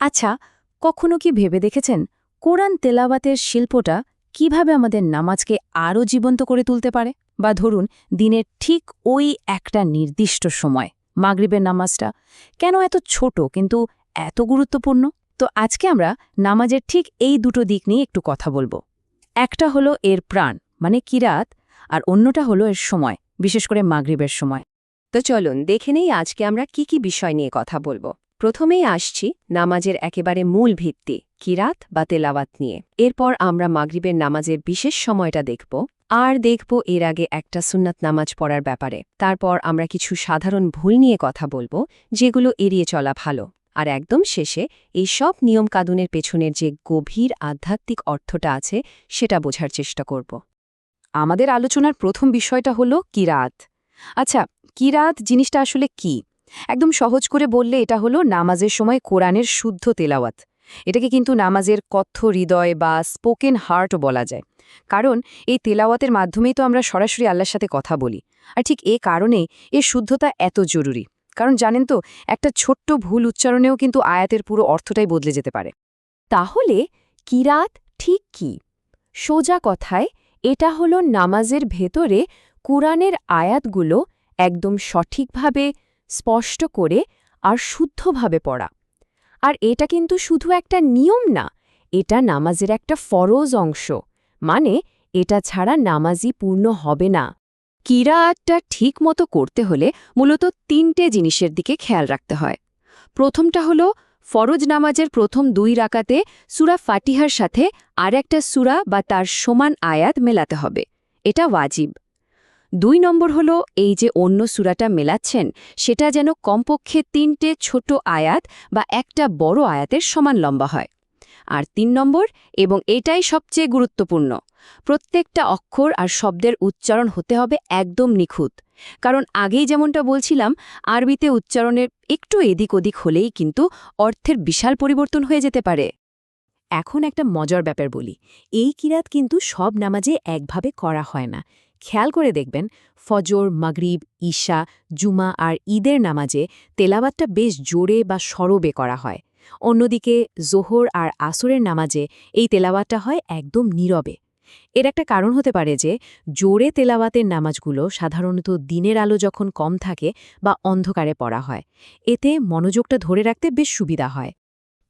আচ্ছা, কখনো কি ভেবে দেখেছেন কোরআন তেলাওয়াতের শিল্পটা কিভাবে আমাদের নামাজকে আরও জীবন্ত করে তুলতে পারে? বা ধরুন, দিনের ঠিক ওই একটা নির্দিষ্ট সময় মাগরিবের নামাজটা কেন এত ছোট কিন্তু এত গুরুত্বপূর্ণ? তো আজকে আমরা নামাজের ঠিক এই দুটো দিক নিয়ে একটু কথা বলবো। একটা হলো এর প্রাণ, মানে কিরাত, আর অন্যটা হলো এর সময়, বিশেষ করে মাগরিবের সময়। তো চলুন দেখে নেই আজকে আমরা কি কি বিষয় নিয়ে কথা বলবো। প্রথমেই আসছি নামাজের একেবারে মূল ভিত্তি কিরাত বা তেলাওয়াত নিয়ে। এরপর আমরা মাগরিবের নামাজের বিশেষ সময়টা দেখব, আর দেখব এর আগে একটা সুন্নাত নামাজ পড়ার ব্যাপারে। তারপর আমরা কিছু সাধারণ ভুল নিয়ে কথা বলবো, যেগুলো এড়িয়ে চলা ভালো। আর একদম শেষে এই সব নিয়মকানুনের পেছনের যে গভীর আধ্যাত্মিক অর্থটা আছে সেটা বোঝার চেষ্টা করব। আমাদের আলোচনার প্রথম বিষয়টা হলো কিরাত। আচ্ছা, কিরাত জিনিসটা আসলে কি? একদম সহজ করে বললে এটা হলো নামাজের সময় কোরআনের শুদ্ধ তেলাওয়াত। এটাকে কিন্তু নামাজের কথ্য হৃদয় বা স্পোকেন হার্টও বলা যায়। কারণ এই তেলাওয়াতের মাধ্যমেই তো আমরা সরাসরি আল্লাহর সাথে কথা বলি। আর ঠিক এ কারণেই এর শুদ্ধতা এত জরুরি। কারণ জানেন তো, একটা ছোট্ট ভুল উচ্চারণেও কিন্তু আয়াতের পুরো অর্থটাই বদলে যেতে পারে। তাহলে কিরাত ঠিক কি? সোজা কথায় এটা হলো নামাজের ভেতরে কুরআনের আয়াতগুলো একদম সঠিকভাবে স্পষ্ট করে আর শুদ্ধভাবে পড়া। আর এটা কিন্তু শুধু একটা নিয়ম না, এটা নামাজের একটা ফরজ অংশ। মানে এটা ছাড়া নামাজই পূর্ণ হবে না। কিরাআতটা ঠিক মতো করতে হলে মূলত তিনটে জিনিসের দিকে খেয়াল রাখতে হয়। প্রথমটা হলো ফরজ নামাজের প্রথম 2 রাকাতে সূরা ফাতিহার সাথে আর একটা সূরা বা তার সমান আয়াত মেলাতে হবে। এটা ওয়াজিব। 2 নম্বর হলো এই যে অন্য সূরাটা মেলাচ্ছেন সেটা যেন কমপক্ষে 3টে ছোট আয়াত বা একটা বড় আয়াতের সমান লম্বা হয়। আর 3 নম্বর, এবং এটাই সবচেয়ে গুরুত্বপূর্ণ, প্রত্যেকটা অক্ষর আর শব্দের উচ্চারণ হতে হবে একদম নিখুঁত। কারণ আগেই যেমনটা বলছিলাম, আরবিতে উচ্চারণের একটু এদিক ওদিক হলেই কিন্তু অর্থের বিশাল পরিবর্তন হয়ে যেতে পারে। এখন একটা মজার ব্যাপার বলি, এই কিরাত কিন্তু সব নামাজে একভাবে করা হয় না। খেয়াল করে দেখবেন, ফজর, মাগরিব, ঈশা, জুমা আর ঈদের নামাজে তেলাওয়াতটা বেশ জোরে বা সরবে করা হয়। অন্যদিকে জোহর আর আসরের নামাজে এই তেলাওয়াতটা হয় একদম নীরবে। এর একটা কারণ হতে পারে যে জোরে তেলাওয়াতের নামাজগুলো সাধারণত দিনের আলো যখন কম থাকে বা অন্ধকারে পড়া হয়। এতে মনোযোগটা ধরে রাখতে বেশ সুবিধা হয়।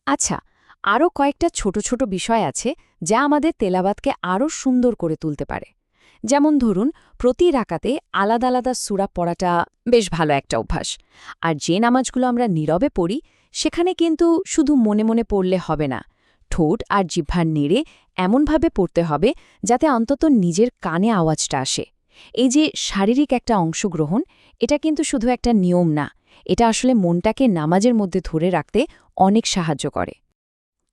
আচ্ছা, আরও কয়েকটা ছোট ছোট বিষয় আছে যা আমাদের তেলাওয়াতকে আরও সুন্দর করে তুলতে পারে। যেমন ধরুন, প্রতি রাকাতে আলাদা আলাদা সূরা পড়াটা বেশ ভালো একটা অভ্যাস। আর যে নামাজগুলো আমরা নীরবে পড়ি সেখানে কিন্তু শুধু মনে মনে পড়লে হবে না, ঠোঁট আর জিহ্বা নেড়ে এমনভাবে পড়তে হবে যাতে অন্তত নিজের কানে আওয়াজটা আসে। এই যে শারীরিক একটা অংশগ্রহণ, এটা কিন্তু শুধু একটা নিয়ম না, এটা আসলে মনটাকে নামাজের মধ্যে ধরে রাখতে অনেক সাহায্য করে।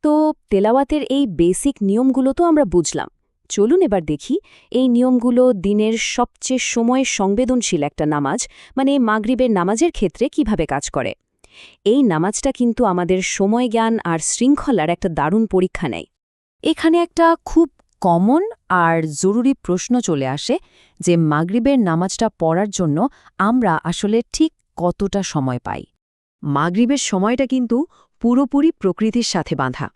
তো তেলাওয়াতের এই বেসিক নিয়মগুলো তো আমরা বুঝলাম। চলুন এবার দেখি এই নিয়মগুলো দিনের সবচেয়ে সময় সংবেদনশীল একটা নামাজ, মানে মাগরিবের নামাজের ক্ষেত্রে কিভাবে কাজ করে। এই নামাজটা কিন্তু আমাদের সময় জ্ঞান আর শৃঙ্খলার একটা দারুণ পরীক্ষা নেয়। এখানে একটা খুব কমন আর জরুরি প্রশ্ন চলে আসে যে মাগরিবের নামাজটা পড়ার জন্য আমরা আসলে ঠিক কতটা সময় পাই। মাগরিবের সময়টা কিন্তু পুরোপুরি প্রকৃতির সাথে বাঁধা।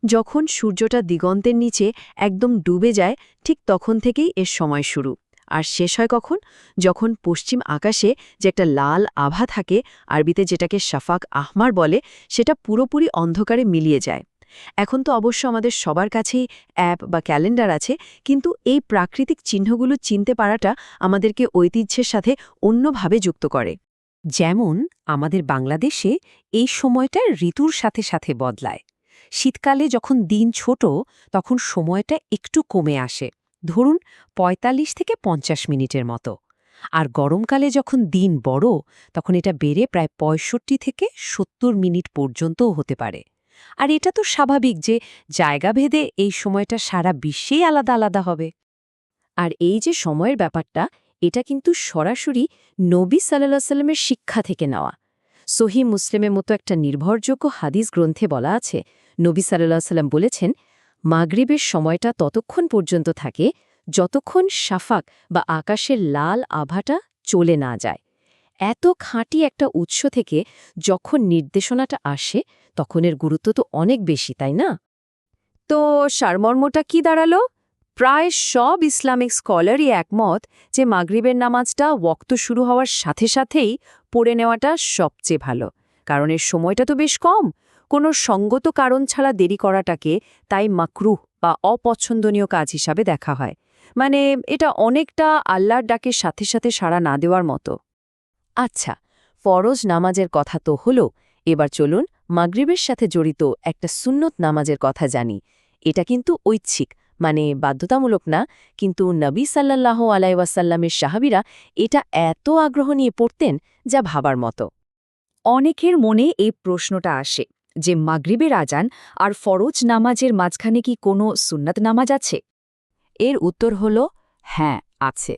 যখন সূর্যটা দিগন্তের নিচে একদম ডুবে যায়, ঠিক তখন থেকেই এর সময় শুরু। আর শেষ হয় কখন? যখন পশ্চিম আকাশে যে একটা লাল আভা থাকে, আরবিতে যেটাকে শাফাক আহমার বলে, সেটা পুরোপুরি অন্ধকারে মিলিয়ে যায়। এখন তো অবশ্য আমাদের সবার কাছেই অ্যাপ বা ক্যালেন্ডার আছে, কিন্তু এই প্রাকৃতিক চিহ্নগুলো চিনতে পারাটা আমাদেরকে ঐতিহ্যের সাথে অন্যভাবে যুক্ত করে। যেমন আমাদের বাংলাদেশে এই সময়টা ঋতুর সাথে সাথে বদলায়। শীতকালে যখন দিন ছোট, তখন সময়টা একটু কমে আসে, ধরুন ৪৫ থেকে ৫০ মিনিটের মতো। আর গরমকালে যখন দিন বড়, তখন এটা বেড়ে প্রায় ৬৫ থেকে ৭০ মিনিট পর্যন্তও হতে পারে। আর এটা তো স্বাভাবিক যে জায়গাভেদে এই সময়টা সারা বিশ্বেই আলাদা আলাদা হবে। আর এই যে সময়ের ব্যাপারটা, এটা কিন্তু সরাসরি নবী সাল্লাল্লাহু আলাইহি সাল্লামের শিক্ষা থেকে নেওয়া। সহিহ মুসলিমের মতো একটা নির্ভরযোগ্য হাদিস গ্রন্থে বলা আছে, নবী সাল্লাল্লাহু আলাইহি সাল্লাম বলেছেন, মাগরিবের সময়টা ততক্ষণ পর্যন্ত থাকে যতক্ষণ শাফাক বা আকাশের লাল আভাটা চলে না যায়। এত খাঁটি একটা উৎস থেকে যখন নির্দেশনাটা আসে তখন এর গুরুত্ব তো অনেক বেশি, তাই না? তো সারমর্মটা কি দাঁড়ালো? প্রায় সব ইসলামিক স্কলারই একমত যে মাগরিবের নামাজটা ওয়াক্ত শুরু হওয়ার সাথে সাথেই পড়ে নেওয়াটা সবচেয়ে ভালো, কারণ এর সময়টা তো বেশ কম। কোনো সঙ্গত কারণ ছাড়া দেরি করাটাকে তাই মাকরুহ বা অপছন্দনীয় কাজ হিসাবে দেখা হয়। মানে এটা অনেকটা আল্লাহর ডাকের সাথে সাথে সাড়া না দেওয়ার মতো। আচ্ছা, ফরজ নামাজের কথা তো হলো, এবার চলুন মাগরিবের সাথে জড়িত একটা সুন্নত নামাজের কথা জানি। এটা কিন্তু ঐচ্ছিক, মানে বাধ্যতামূলক না, কিন্তু নবী সাল্লাল্লাহু আলাইহি ওয়াসাল্লামের সাহাবীরা এটা এত আগ্রহ নিয়ে পড়তেন যা ভাবার মতো। অনেকের মনে এই প্রশ্নটা আসে যে মাগরিবের আজান আর ফরজ নামাজের মাঝখানে কি কোনো সুন্নাত নামাজ আছে? এর উত্তর হল হ্যাঁ, আছে।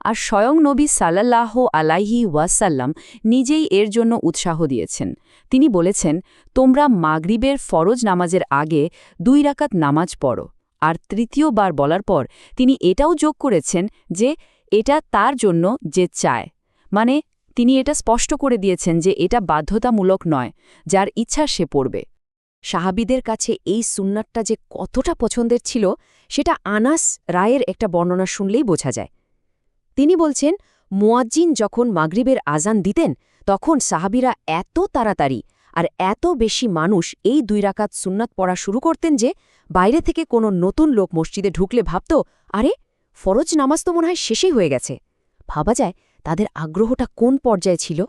আর স্বয়ং নবী সাল্লাল্লাহু আলাইহি ওয়াসাল্লাম নিজেই এর জন্য উৎসাহ দিয়েছেন। তিনি বলেছেন, তোমরা মাগরিবের ফরজ নামাজের আগে 2 রাকাত নামাজ পড়ো। আর তৃতীয়বার বলার পর তিনি এটাও যোগ করেছেন যে এটা তার জন্য যে চায়, মানে তিনি এটা স্পষ্ট করে দিয়েছেন যে এটা বাধ্যতামূলক নয়, যার ইচ্ছা সে পড়বে। সাহাবীদের কাছে এই সুন্নাতটা যে কতটা পছন্দের ছিল সেটা আনাস রায়ের একটা বর্ণনা শুনলেই বোঝা যায়। তিনি বলছেন, মুয়াজ্জিন যখন মাগরিবের আজান দিতেন তখন সাহাবীরা এত তাড়াতাড়ি আর এত বেশি মানুষ এই 2 রাকাত সুন্নাত পড়া শুরু করতেন যে বাইরে থেকে কোনো নতুন লোক মসজিদে ঢুকলে ভাবত, আরে ফরজ নামাজ তো মনে হয় শেষই হয়ে গেছে। ভাবা যায় তাদের আগ্রহটা কোন পর্যায়ে ছিল।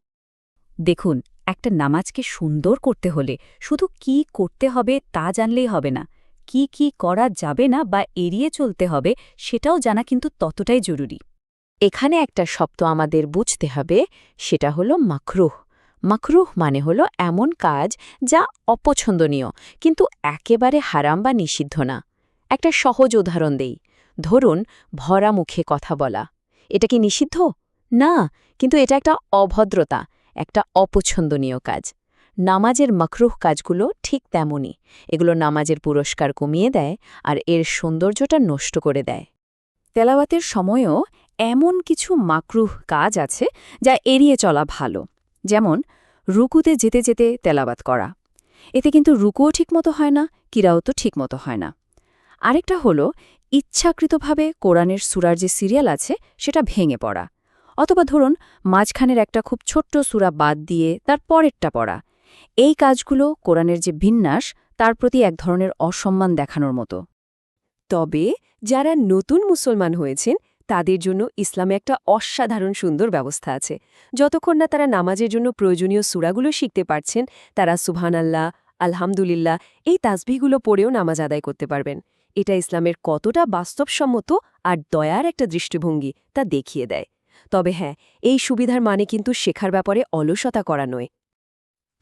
দেখুন, একটা নামাজকে সুন্দর করতে হলে শুধু কি করতে হবে তা জানলেই হবে না, কি কি করা যাবে না বা এড়িয়ে চলতে হবে সেটাও জানা কিন্তু ততটাই জরুরি। এখানে একটা শব্দ আমাদের বুঝতে হবে, সেটা হলো মাকরুহ। মাকরুহ মানে হলো এমন কাজ যা অপছন্দনীয় কিন্তু একেবারে হারাম বা নিষিদ্ধ না। একটা সহজ উদাহরণ দেই, ধরুন ভরা মুখে কথা বলা। এটা কি নিষিদ্ধ? না, কিন্তু এটা একটা অভদ্রতা, একটা অপছন্দনীয় কাজ। নামাজের মাকরুহ কাজগুলো ঠিক তেমনই। এগুলো নামাজের পুরস্কার কমিয়ে দেয় আর এর সৌন্দর্যটা নষ্ট করে দেয়। তেলাওয়াতের সময়ও এমন কিছু মাকরুহ কাজ আছে যা এড়িয়ে চলা ভালো, যেমন রুকুতে যেতে যেতে তেলাওয়াত করা। এতে কিন্তু রুকুও ঠিকমতো হয় না, কিরাও তো ঠিকমতো হয় না। আরেকটা হলো ইচ্ছাকৃতভাবে কোরআনের সূরার যে সিরিয়াল আছে সেটা ভেঙে পড়া, অথবা ধরুন মাঝখানের একটা খুব ছোট্ট সূরা বাদ দিয়ে তার পরেরটা পড়া। এই কাজগুলো কোরআনের যে বিন্যাস তার প্রতি এক ধরনের অসম্মান দেখানোর মতো। তবে যারা নতুন মুসলমান হয়েছেন তাদের জন্য ইসলামে একটা অসাধারণ সুন্দর ব্যবস্থা আছে। যতক্ষণ না তারা নামাজের জন্য প্রয়োজনীয় সূরাগুলো শিখতে পারছেন, তারা সুবহানাল্লাহ, আলহামদুলিল্লাহ এই তাসবিহগুলো পড়েও নামাজ আদায় করতে পারবেন। এটা ইসলামের কতটা বাস্তবসম্মত আর দয়ার একটা দৃষ্টিভঙ্গি তা দেখিয়ে দেয়। তবে হ্যাঁ, এই সুবিধার মানে কিন্তু শেখার ব্যাপারে অলসতা করা নয়।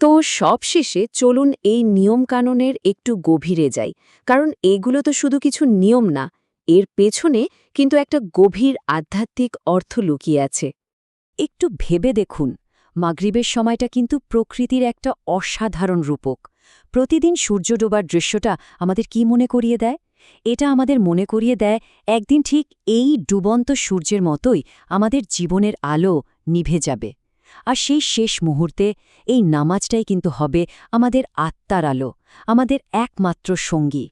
তো সবশেষে চলুন এই নিয়মকানুনের একটু গভীরে যাই, কারণ এগুলো তো শুধু কিছু নিয়ম না, এর পেছনে কিন্তু একটা গভীর আধ্যাত্মিক অর্থ লুকিয়ে আছে। একটু ভেবে দেখুন, মাগরিবের সময়টা কিন্তু প্রকৃতির একটা অসাধারণ রূপক। প্রতিদিন সূর্য ডোবার দৃশ্যটা আমাদের কি মনে করিয়ে দেয়? এটা আমাদের মনে করিয়ে দেয় একদিন ঠিক এই ডুবন্ত সূর্যের মতোই আমাদের জীবনের আলো নিভে যাবে। আর সেই শেষ মুহূর্তে এই নামাজটাই কিন্তু হবে আমাদের আত্মার আলো, আমাদের একমাত্র সঙ্গী।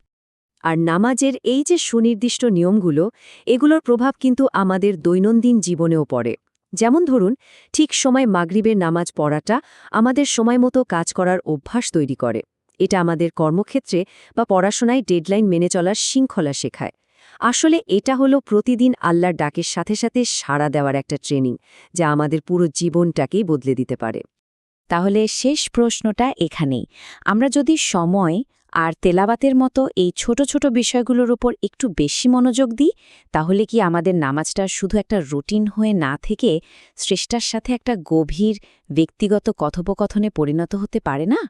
আর নামাজের এই যে সুনির্দিষ্ট নিয়মগুলো, এগুলোর প্রভাব কিন্তু আমাদের দৈনন্দিন জীবনেও পড়ে। যেমন ধরুন, ঠিক সময় মাগরিবের নামাজ পড়াটা আমাদের সময়মতো কাজ করার অভ্যাস তৈরি করে। এটা আমাদের কর্মক্ষেত্রে বা পড়াশোনায় ডেডলাইন মেনে চলার শৃঙ্খলা শেখায়। আসলে এটা হলো প্রতিদিন আল্লাহর ডাকের সাথে সাথে সাড়া দেওয়ার একটা ট্রেনিং, যা আমাদের পুরো জীবনটাকেই বদলে দিতে পারে। তাহলে শেষ প্রশ্নটা এখানেই, আমরা যদি সময় আর তেলাওয়াতের মতো এই ছোট ছোট বিষয়গুলোর উপর একটু বেশি মনোযোগ দিই, তাহলে কি আমাদের নামাজটা শুধু একটা রুটিন হয়ে না থেকে স্রষ্টার সাথে একটা গভীর ব্যক্তিগত কথোপকথনে পরিণত হতে পারে না?